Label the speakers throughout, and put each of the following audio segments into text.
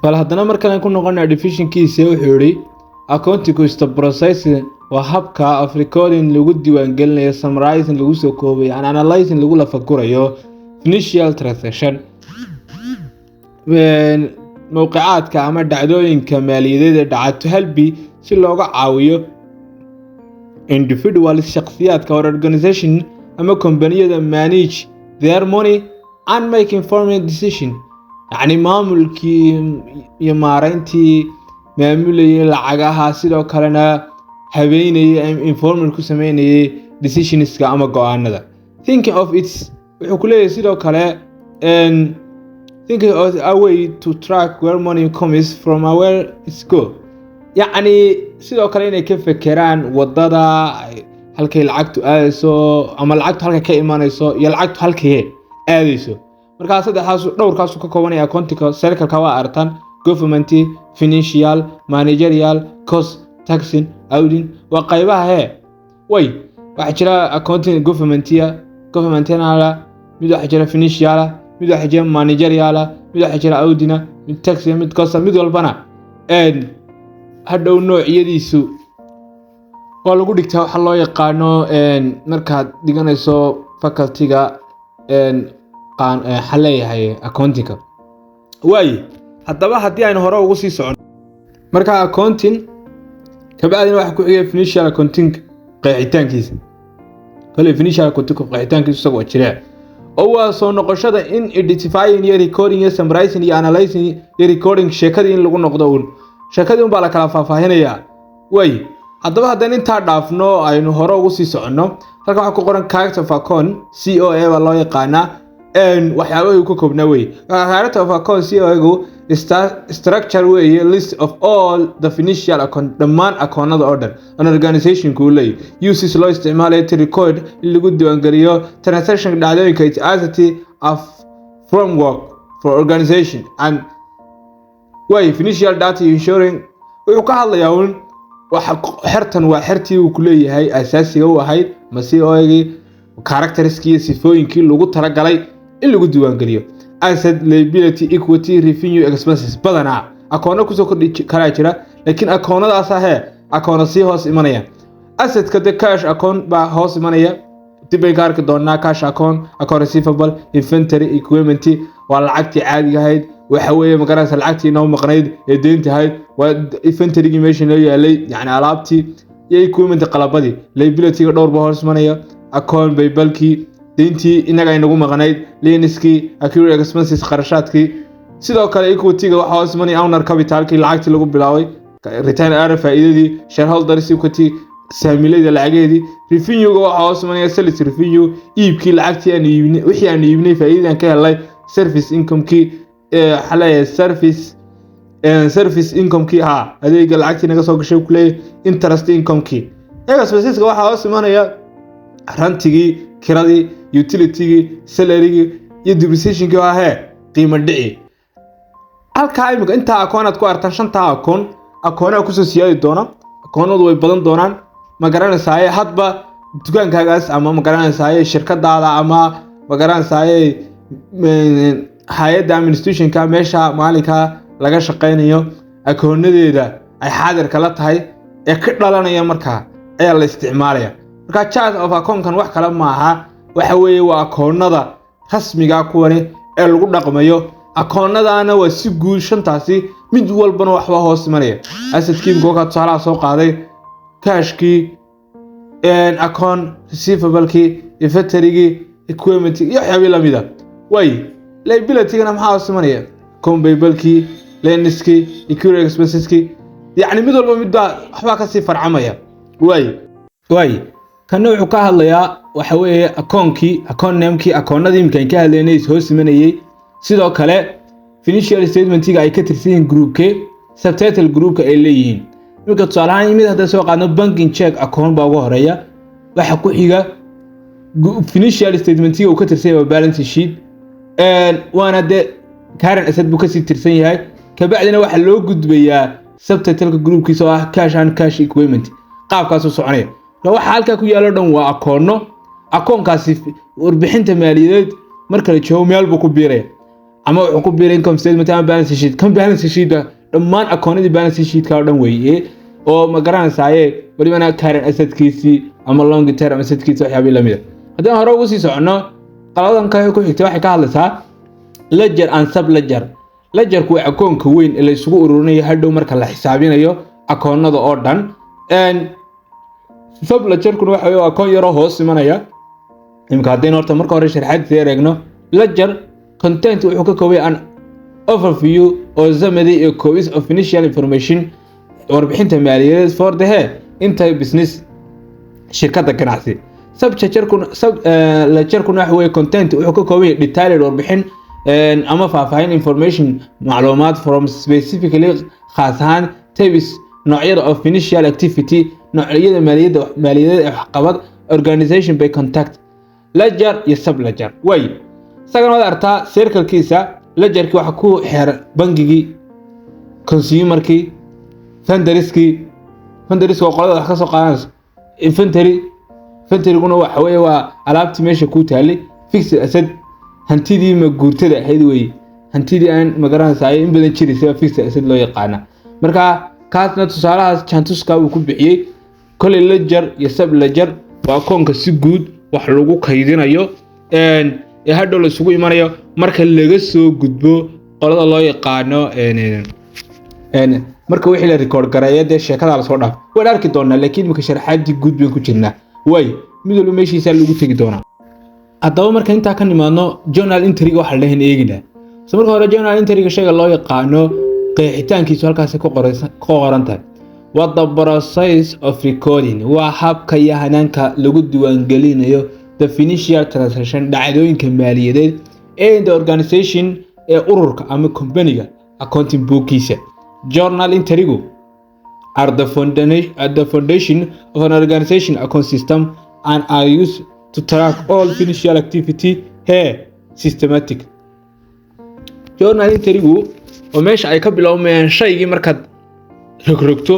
Speaker 1: bal haddana markaan ku noqonaa definitionkiisa wuxuu yiri accounting is the process wa habka of recording lagu diiwaan gelinayo, summarizing lagu soo koobayo, and analyzing lagu la fakurayo financial transaction mowqicaadka ama dhacdooyinka maaliyadeed ee dhacay to help si looga caawiyo individual shakhsiyaadka or organization ama kompaniyada manage their money and make informed decision. يعني maamulkii iyo maareyntii maamulayay lacagaha sidoo kalena habeenayay informal ku sameynayay decisionska ama go'aanada. Thinking of its wuxuu ku leeyahay sidoo kale thinking of a way to track where money comes from and where it's go. يعني sidoo kale inay ka fekeraan wadada halkay lacagtu aadayso ama lacagtu halka ka imanayso iyo lacagtu halkay aadayso. marka saddexdaas dhowrkaas ka koobanaya accounting circle-ka waa artan government, financial, managerial, cost, taxing, auditing waa qaybaha way waxa jira accounting governmental mid waxa jira financial mid waxa jira managerial mid waxa jira auditing mid taxing mid cost mid walbana hadhow noocyadiisu waa lagu dhigtaa waxa loo yaqaano markaad dhiganayso faculty-ga xaleeyahay accounting way haddaba haddii aynu hore ugu sii socon marka accounting kabacdina waxa ku xigay financial accounting qeexitaankiisa kale financial accounting qeexitaankiisa isagoo jira oo waa soo noqoshada in identifying iyo recording iyo summarizing iyo analyzing iyo recording sheekadii in lagu noqdo sheekadii baa la kala faahfaahinaya way haddaba haddaan inta dhaafno aynu hore ugu sii soconno halka waxa ku qoran character of account COA waa loo yaqaanaa waxyaabaha ku koobnaa way character of account COA structure way list of all the financial account dhammaan akoonada oo dhan an organization ku leeyahay uses loo isticmaalayo to record in lagu diiwaan geliyo transaction dhacdooyinka as of framework for organization and way financial data ensuring wuxuu ka hadlayaa waxa xirtan waa xirtii uu ku leeyahay asaasiga u ahayd COA characteristics sifooyinkii lagu talagalay in lagu diiwaan geliyo asset liability equity revenue expenses badana akoona ku soo kordhi kara jira laakiin akoonadaas akoona si hoos imanaya asset ka cash account ba hoos imanaya dib ay gaarka doonaa cash account receivable inventory equipment waa lacagtii caadiga ahayd waxa weeye magaranaysa lacagtii inoo maqnayd ee deynta ahayd waa inventory meesha loo yaalay yani alaabtii iyo equipment qalabadii liability ga dhowr ba hoos imanaya account payable-kii deyntii inaga inagu maqnayd lieniskii accrued expenses qarashaadkii sidoo kale equity-ga waxa hoos imanaya owner capital-kii lacagtii lagu bilaaway return faa'iidadii shareholders equity saamilayda lacageedii revenue-ga waxa hoos imanaya sales revenue iibkii lacagtii aan iibinay wixii aan iibinay faa'iidadan ka helay service income-kii xalay service income-kii adeega lacagtii naga soo gashay ku leeyahay interest income-kii expenses-ga waxa hoos imanaya rantigii kiradii utility-gii salary-gii iyo depreciation-kii qiimo dhici halka imika inta akoonad ku artan shanta akoona ku soo siyaadi doona akoonadu way badan doonaan ma garanaysaa hadba dukaankaagaas ama ma garanaysaa shirkadaada ama ma garanaysaa hay'adda administration-ka meesha maalinka laga shaqeynayo akoonadeeda ay xaadir kala tahay ee ka dhalanaya marka ayaa la isticmaalaya marka chart of account-kan wax kala ma aha waxa weeye waa akoonada rasmiga kuwane ee lagu dhaqmayo akoonadaana waa si guud shantaasi mid walbana waxba hoos imanaya asset-kii go'ka tusaalaha soo qaaday cash-kii account receivable-kii inventory-gii equipment iyo waxyaabo la mid ah way liability-gana maxaa hoos imanaya account payable-kii lieniskii accrued expenses-kii yani mid walba mid waxba ka sii farcamaya way kana wuxuu ka hadlayaa waxa weeye account name-kii akoonadii imkaan ka hadlaynay hoos imanayay sidoo kale financial statement-ga ay ka tirsan yihiin group-ke subtitle group-ka ay leeyihiin marka tusaalahaan mid hadda soo qaadno banking check account baa ugu horeeya waxa ku xiga financial statement-ga uu ka tirsan yahay balance sheet waana de current asset buu ka sii tirsan yahay kabacdina waxa loo gudbayaa subtitle-ka group-kiisa oo cash and cash equipment qaabkaas u soconaya waxa halka ku yaalo dhan waa akoonkaasi warbixinta maaliyadeed marka la joogo meel buu ku biiraya ama wuxuu ku biiray income statement ama balance sheet kan balance sheet dhammaan akoonadii balance sheet ka dhan weeye oo ma garanaysaay walibana current asset kiisi ama long term asset kiisi waxyaabo la mid ah haddii hore ugu sii socono qaladan ka ku xigtay waxay ka hadlaysaa ledger and sub ledger ledger ku akoonka weyn ee la isugu ururinayo hadhow marka la xisaabinayo akoonada oo dhan sub ledger ku waxa weeye akoon yar oo hoos imanaya imka hadii horta marka hore sharaxaad eegno ledger content wuxuu ka koobay an overview oo zamadi iyo copies of financial information warbixinta maaliyadeed for the entire business shirkadda ganacsi sub ledger ku waxa weeye content wuxuu ka koobay detailed warbixin ama faahfaahin information macluumaad from specifically khaas ahaan types noocyada of financial activity noocyada maaliyadeed ee waxqabad organization by contact ledger iyo sub ledger way sagan wada artaa circle-kiisa ledger-ki waxa ku xeer bangigi consumer-ki vendors oo qolada wax ka soo qaadanayso inventory-guna waxa weeye waa alaabtii meesha ku taali fixed asset hantidii ma guurtada ahayd way hantidii aan ma garanaysaa in badan jirisay fixed asset loo yaqaan marka kaasna tusaalahaas chantuska uu ku bixiyay kale ledger iyo sub ledger waa koonka si guud wax lagu kaydinayo ee hadhow la isugu imanayo marka laga soo gudbo qolada loo yaqaano marka wixii la record gareeyay sheekada la soo dhaaf waan arki doonaa laakiin marka sharaxaadii guud baan ku jirnaa way mid walba meeshiisa lagu tagi doonaa haddaba marka inta ka nimaadno journal entry waxa la eeginaa marka hore journal entry shayga loo yaqaano qeexitaankiisu halkaas ku qoran tahay what the process of recording waa habka iyo hanaanka lagu diiwaangelinayo the financial transaction dhacdooyinka maaliyadeed ee the organization ee ururka ama company-ga accounting book-kiisa journal entry are the foundation of an organization account system and are used to track all financial activity systematic journal entry oo meesha ay ka bilowmayaan shaygii markaad rogrogto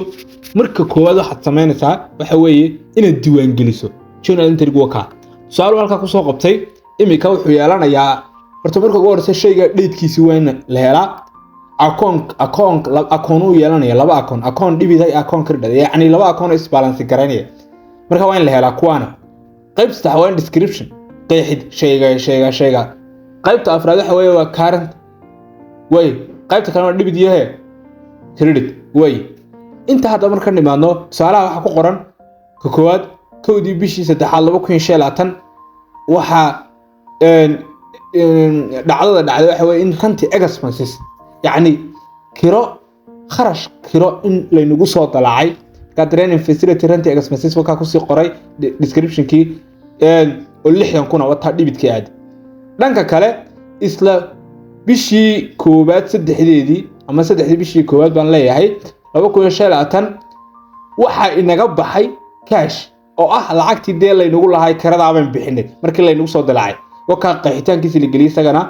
Speaker 1: marka koowaad waxaad sameynaysaa waxa weeye inaad diiwaan geliso journal entry ka su'aal halka ku soo qabtay imika wuxuu yeelanayaa horta marka ugu horeysa shayga date-kiisa waa in la helaa akoon uu yeelanaya laba akoon debit ay akoon credit yani laba akoon is balance garanaya marka waa in la helaa kuwana qayb sax waa description qeexid shayga qaybta afraad waxa weeye waa current way qaybta kale waa debit iyo credit way inta hadda marka nimaadno tusaalaha waxa ku qoran ka koowaad kowdii bishii 3 2025 waxa dhacday waxa weeye in ranti expenses yani kiro kharash kiro in la inagu soo dalacay cadrein facility ranti expenses waxa ku sii qoray description-kii oo 60 kuna wata debit-ka aad dhanka kale isla bishii koobaad saddexdeedii ama saddexdii bishii koobaad baan leeyahay 2025 waxa inaga baxay cash oo ah lacagtii dee la inagu lahay kirada aan bixinay markii la inagu soo dalacay waka qeexitaankiisa la geliyay sagana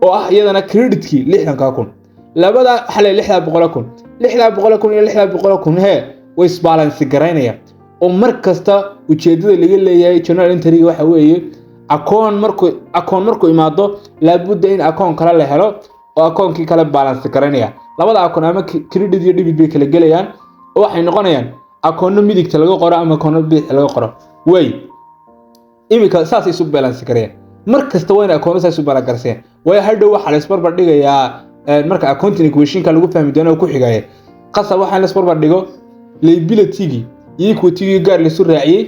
Speaker 1: oo ah iyadana credit-kii 60,000 labada xalay 600,000 iyo 600,000 way isbalance garaynayaan oo markasta ujeedada laga leeyahay journal entry waxa weeye akoon markuu imaado laabudda in akoon kale la helo oo akoonkii kale balance garanaya labada akoon ama credit iyo debit bay kala gelayaan oo waxay noqonayaan akoonno midigta laga qoro ama akoonno bidix laga qoro way imika saas isu balance gareeyaan markasta waa in akoonno saas isu balance gareeyaan way hadhow waxa la isbarbar dhigayaa marka accounting equation-ka lagu fahmi doono ku xigaya qasab waxa la isbarbar dhigo liability-gi iyo equity-gi gaar la isu raaciyay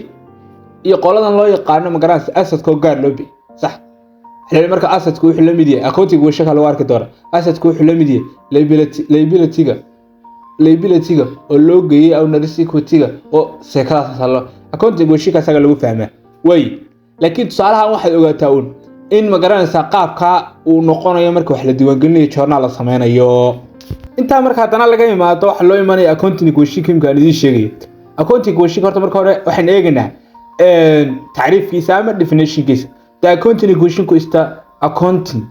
Speaker 1: iyo qoladan loo yaqaano ma garanaysa asset-ka gaar loo bi sax xilli marka asset-ku wuxuu la mid yahay accounting equation-ka lagu arki doono asset-ku wuxuu la mid yahay liability-ga oo loo geeyay owner's equity-ga oo seekadaas salo accounting equation-ka saga lagu fahmaa way laakiin tusaalahan waxaad ogaataa in ma garanaysa qaabka uu noqonayo marka wax la diiwaangelinayo journal la sameynayo inta marka hadana laga imaado waxa loo imanaya accounting equation-ka aan idin sheegay accounting equation horta marka hore waxaan eegnaa taariifkiisa ama definition-kiisa the accounting equation is the accounting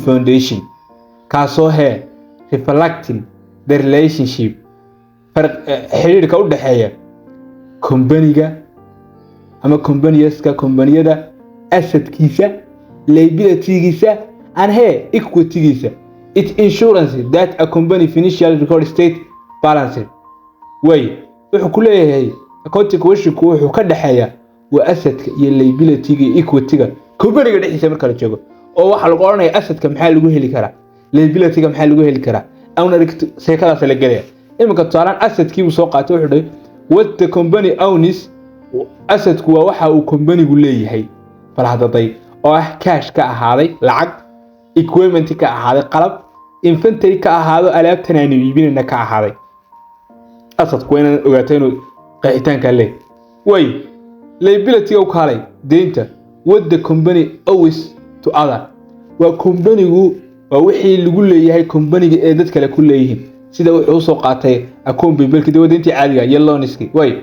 Speaker 1: foundation kaasoo reflecting the relationship xiriirka u dhaxeeya company-ga ama companiyada asset-kiisa liability-giisa and equity-giisa. It insurance that a company financial record state balance way wuxuu ku leeyahay accounting question-ku wuxuu ka dhaxeeyaa waa asset-ka iyo liability-ga iyo equity-ga company-ga dhexdiisa marka la joogo oo waxa lagu oranayaa asset-ka maxaa lagu heli karaa liability-ga maxaa lagu heli karaa owner seekadaas la galaya iminka tusaalaan asset-kii uu soo qaatay wuxuu dhahay what the company owns asset-ku waa waxa uu company-gu leeyahay falhadaday oo ah cash ka ahaaday lacag equipment ka ahaaday qalab inventory ka ahaado alaabtan aan iibinayna ka ahaaday asad-ku inaan ogaato inuu qeexitaanka leeyahay way liability oo kaalay deynta what the company owes to other waa company-gu waa wixii lagu leeyahay company-ga ee dad kale ku leeyihiin sida wuxuu soo qaatay account bibilka dawadeyntii caadiga iyo loaniski way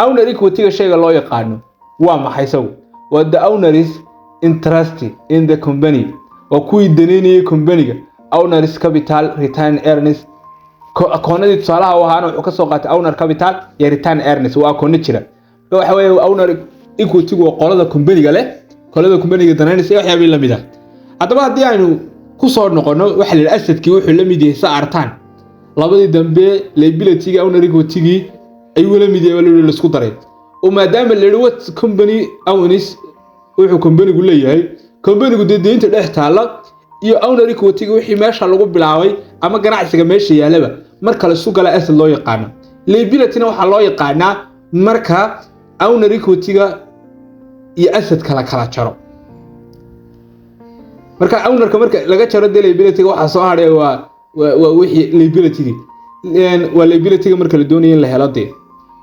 Speaker 1: owner equity-ga shayga loo yaqaano waa maxay saw waa the owner is interested in the company waa kuwii daneynayay company-ga owner's capital return earnings akoonadii tusaalaha waana wuxuu ka soo qaatay owner capital iyo return earnings waa akoon jira waxa weeye owner equity waa qolada company-ga leh qolada company-ga daneynaysa waxyaabo la mid ah hadaba hadii aynu ku soo noqono waxa la asset-kii wuxuu la mid yahay saartaan labadii dambe liability-ga owner equity-gi ay wala mid yahay la isku daray oo maadaama la yiri what company owns wuxuu company-gu leeyahay company-gu deynta dhex taala iyo owner equity-ga wixii meesha lagu bilaabay ama ganacsiga meesha yaalaba marka la isku gala asset loo yaqaan liability-na waxa loo yaqaanaa marka owner equity-ga iyo asset kala jaro marka owner-ka marka laga jaro liability-ga waxa soo haray waa wixii liability-ga waa liability-ga marka la doonayo in la helo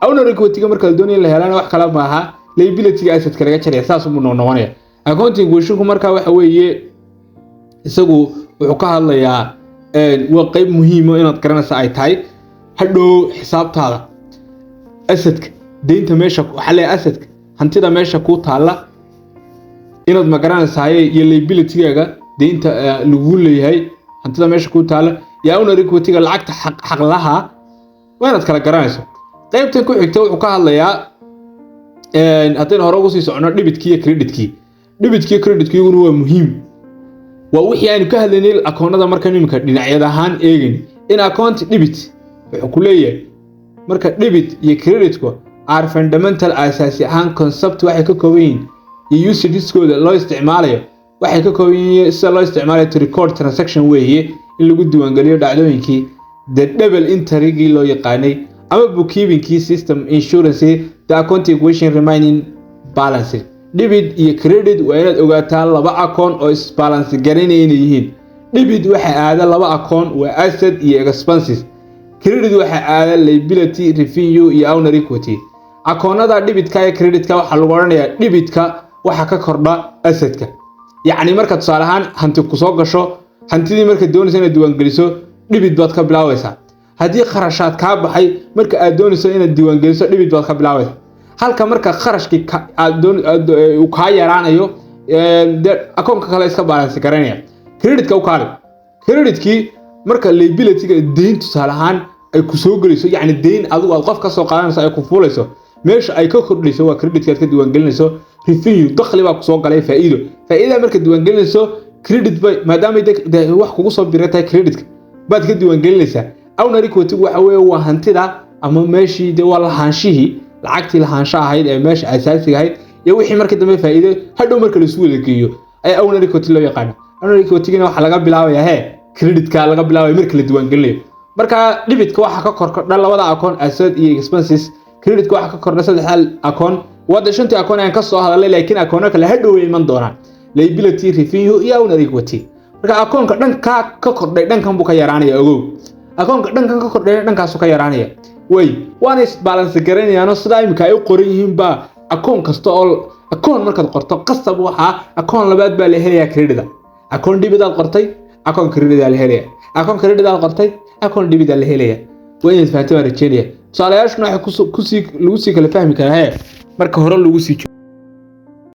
Speaker 1: owner equity-ga marka la doonayo in la helana wax kala ma aha liability-ga asset-ka laga jaray saas uu noqonaya accounting question-ku marka waxa weeye isagu wuxuu ka hadlayaa waa qayb muhiim ah inaad garanayso ay tahay hadhow xisaabtaada asset-ka deynta meesha waxa la asset-ka hantida meesha ku taala inaad ma garanaysaa iyo liability-ga deynta lagu leeyahay hantida meesha ku taala yaa owner equity-ga lacagta xaq laha waa inaad kala garanayso qaybtan ku xigta wuxuu ka hadlayaa haddii hore ugu sii socono debit-kii iyo credit-kii debit-kii iyo credit-kii waa muhiim waa wixii aan ka hadlaynay akoonada marka nimka dhinacyada ahaan eegin in account debit wuxuu ku leeyahay marka debit iyo credit-ku are fundamental asaasi ahaan concept waxay ka kooban yihiin iyo usage-kooda loo isticmaalayo waxay ka kooban yihiin sida loo isticmaalayo to record transaction weeye in lagu diiwaangeliyo dhacdooyinkii the double entry-gii loo yaqaanay ama bookkeeping system insurance the account equation remaining balance debit iyo credit waa inaad ogaataa laba account oo is balance garanayeen yihiin debit waxa aada laba account waa asset iyo expenses credit waxa aada liability revenue iyo owner equity akoonada debit-ka iyo credit-ka waxa lagu oranayaa debit-ka waxa ka kordha asset-ka yaani marka tusaale ahaan hanti ku soo gasho hantidii marka doonayso inaad diiwaangeliso debit baad ka bilaabaysaa hadii kharashaad ka baxay marka aad doonayso inaad diiwaangeliso debit baad ka bilaabaysaa halka marka kharashkii uu ka yaraanayo akoonka kale iska balance garanaya credit-ka u kaalay credit-kii marka liability-ga deyn tusaale ahaan ay ku soo galayso yaani deyn adigu aad qof ka soo qaadanayso ay ku fuulayso meesha ay ka kordhiso waa credit-ka aad ka diiwaangelinayso revenue dakhli baa ku soo galay faa'iido marka diiwaangelinayso credit bay maadaama ay wax kugu soo biratay credit-ka baad ka diiwaangelinaysaa owner equity-gu waxa weeye waa hantida ama meeshii waa lahaanshihii lacagtii lahaansha ahayd ee meesha asaasiga ahayd iyo wixii markii dambe faa'iido hadhow marka la isku wada geeyo ay owner equity loo yaqaan owner equity-gina waxa laga bilaabayaa credit-ka laga bilaabay marka la diiwaangelinayo marka debit-ka waxa ka kordha labada account asset iyo expenses credit-ka waxa ka kordha saddex account wada shantii account aan ka soo hadalay laakiin account kale hadhow ay iman doonaan liability revenue iyo owner equity marka account-ka dhanka ka kordhay dhankan buu ka yaraanaya ogow account-ka dhankan ka kordhay dhankaas ka yaraanaya way waan is balance garanayaan sida imika ay u qoran yihiin ba account kasta oo account markaad qorto qasab waxa account labaad baa la helayaa credit account debit aad qortay account credit aad la helayaa account credit aad qortay account debit aad la helayaa way is faahfaahintay rajeynaya tusaalayaashuna waxa lagu sii kala fahmi karaa marka hore lagu sii